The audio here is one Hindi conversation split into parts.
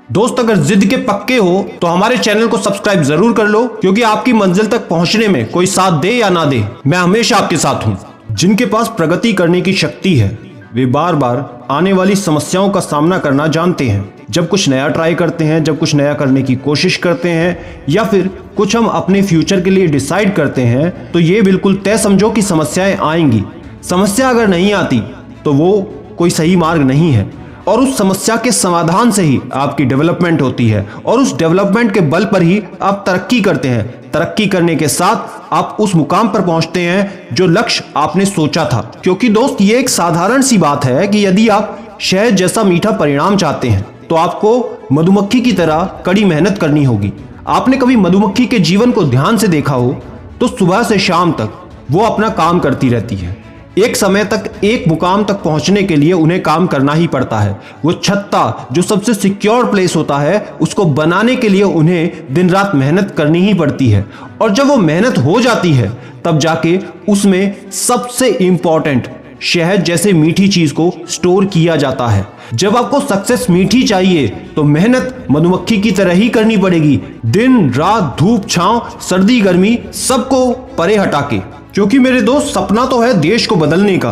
दोस्त अगर जिद के पक्के हो तो हमारे चैनल को सब्सक्राइब जरूर कर लो, क्योंकि आपकी मंजिल तक पहुंचने में कोई साथ दे या ना दे, मैं हमेशा आपके साथ हूं। जिनके पास प्रगति करने की शक्ति है वे बार बार आने वाली समस्याओं का सामना करना जानते हैं। जब कुछ नया ट्राई करते हैं, जब कुछ नया करने की कोशिश करते हैं, या फिर कुछ हम अपने फ्यूचर के लिए डिसाइड करते हैं, तो ये बिल्कुल तय समझो कि समस्याएं आएंगी। समस्या अगर नहीं आती तो वो कोई सही मार्ग नहीं है, और उस समस्या के समाधान से ही आपकी डेवलपमेंट होती है, और उस डेवलपमेंट के बल पर ही आप तरक्की करते हैं। तरक्की करने के साथ आप उस मुकाम पर पहुंचते हैं जो लक्ष्य आपने सोचा था। क्योंकि दोस्त, ये एक साधारण सी बात है कि यदि आप शहद जैसा मीठा परिणाम चाहते हैं तो आपको मधुमक्खी की तरह कड़ी मेहनत करनी होगी। आपने कभी मधुमक्खी के जीवन को ध्यान से देखा हो तो सुबह से शाम तक वो अपना काम करती रहती है। एक समय तक एक मुकाम तक पहुंचने के लिए उन्हें काम करना ही पड़ता है। वो छत्ता जो सबसे सिक्योर प्लेस होता है, उसको बनाने के लिए उन्हें दिन रात मेहनत करनी ही पड़ती है। और जब वो मेहनत हो जाती है तब जाके उसमें सबसे इंपॉर्टेंट शहद जैसे मीठी चीज को स्टोर किया जाता है। जब आपको सक्सेस मीठी चाहिए तो मेहनत मधुमक्खी की तरह ही करनी पड़ेगी, दिन रात, धूप छांव, सर्दी गर्मी, सबको परे हटा के। क्योंकि मेरे दोस्त, सपना तो है देश को बदलने का,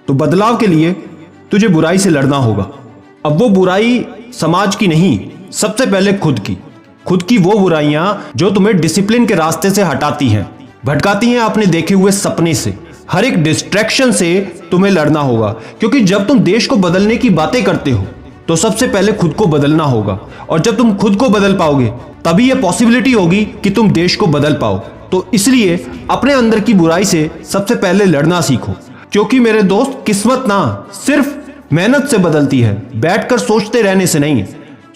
तो बदलाव के लिए तुझे बुराई से लड़ना होगा। अब वो बुराई समाज की नहीं, सबसे पहले खुद की वो बुराइयां जो तुम्हें डिसिप्लिन के रास्ते से हटाती हैं, भटकाती हैं अपने देखे हुए सपने से। हर एक डिस्ट्रैक्शन से तुम्हें लड़ना होगा, क्योंकि जब तुम देश को बदलने की बातें करते हो तो सबसे पहले खुद को बदलना होगा। और जब तुम खुद को बदल पाओगे तभी यह पॉसिबिलिटी होगी कि तुम देश को बदल पाओ। तो इसलिए अपने अंदर की बुराई से सबसे पहले लड़ना सीखो। क्योंकि मेरे दोस्त, किस्मत ना सिर्फ मेहनत से बदलती है, बैठकर सोचते रहने से नहीं।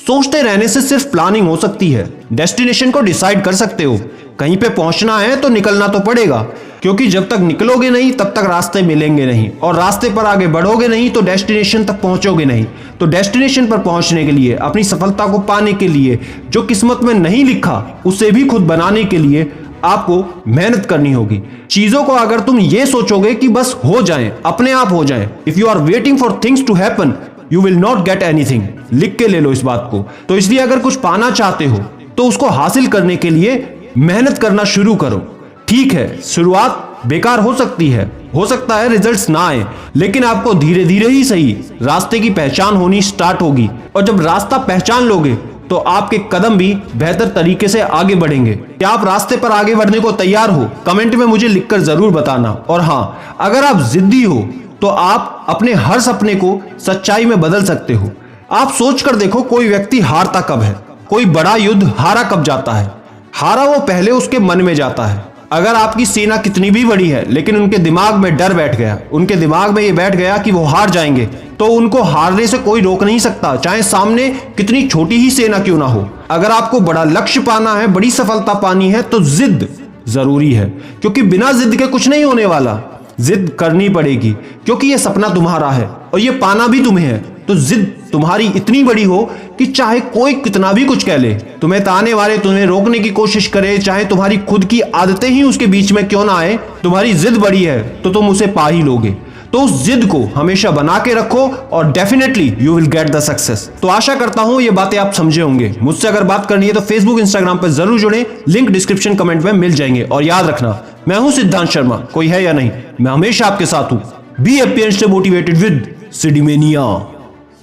सोचते रहने से सिर्फ प्लानिंग हो सकती है, डेस्टिनेशन को डिसाइड कर सकते हो। कहीं पे पहुंचना है तो निकलना तो पड़ेगा, क्योंकि जब तक निकलोगे नहीं तब तक रास्ते मिलेंगे नहीं, और रास्ते पर आगे बढ़ोगे नहीं तो डेस्टिनेशन तक पहुंचोगे नहीं। तो डेस्टिनेशन पर पहुंचने के लिए, अपनी सफलता को पाने के लिए, जो किस्मत में नहीं लिखा उसे भी खुद बनाने के लिए आपको मेहनत करनी होगी। चीजों को अगर तुम ये सोचोगे कि बस हो जाएं, अपने आप हो जाएं, if you are waiting for things to happen you will not get anything. लिख के ले लो इस बात को। तो इसलिए अगर कुछ पाना चाहते हो तो उसको हासिल करने के लिए मेहनत करना शुरू करो। ठीक है, शुरुआत बेकार हो सकती है, हो सकता है रिजल्ट्स ना आए, लेकिन आपको धीरे धीरे ही सही रास्ते की पहचान होनी स्टार्ट होगी। और जब रास्ता पहचान लोगे तो आपके कदम भी बेहतर तरीके से आगे बढ़ेंगे। क्या आप रास्ते पर आगे बढ़ने को तैयार हो? कमेंट में मुझे लिखकर जरूर बताना। और हाँ, अगर आप जिद्दी हो तो आप अपने हर सपने को सच्चाई में बदल सकते हो। आप सोच कर देखो, कोई व्यक्ति हारता कब है? कोई बड़ा युद्ध हारा कब जाता है? हारा वो पहले उसके मन में जाता है। अगर आपकी सेना कितनी भी बड़ी है लेकिन उनके दिमाग में डर बैठ गया, उनके दिमाग में ये बैठ गया कि वो हार जाएंगे, तो उनको हारने से कोई रोक नहीं सकता, चाहे सामने कितनी छोटी ही सेना क्यों ना हो। अगर आपको बड़ा लक्ष्य पाना है, बड़ी सफलता पानी है, तो जिद जरूरी है, क्योंकि बिना जिद के कुछ नहीं होने वाला। जिद करनी पड़ेगी, क्योंकि ये सपना तुम्हारा है और ये पाना भी तुम्हें है। तो जिद तुम्हारी इतनी बड़ी हो कि चाहे कोई कितना भी कुछ कह ले, तुम्हें ताने वाले तुम्हें रोकने की कोशिश करे, चाहे तुम्हारी खुद की आदतें ही उसके बीच में क्यों ना आए, तुम्हारी जिद बड़ी है तो तुम उसे पा ही लोगे। तो उस जिद को हमेशा बना के रखो और definitely you will get the success. तो आशा करता हूं ये बातें आप समझे होंगे। मुझसे अगर बात करनी है तो फेसबुक, इंस्टाग्राम पर जरूर जुड़े, लिंक डिस्क्रिप्शन कमेंट में मिल जाएंगे। और याद रखना, मैं हूं सिद्धांत शर्मा, कोई है या नहीं, मैं हमेशा आपके साथ हूं। Be happy and stay motivated with सिडीमेनिया।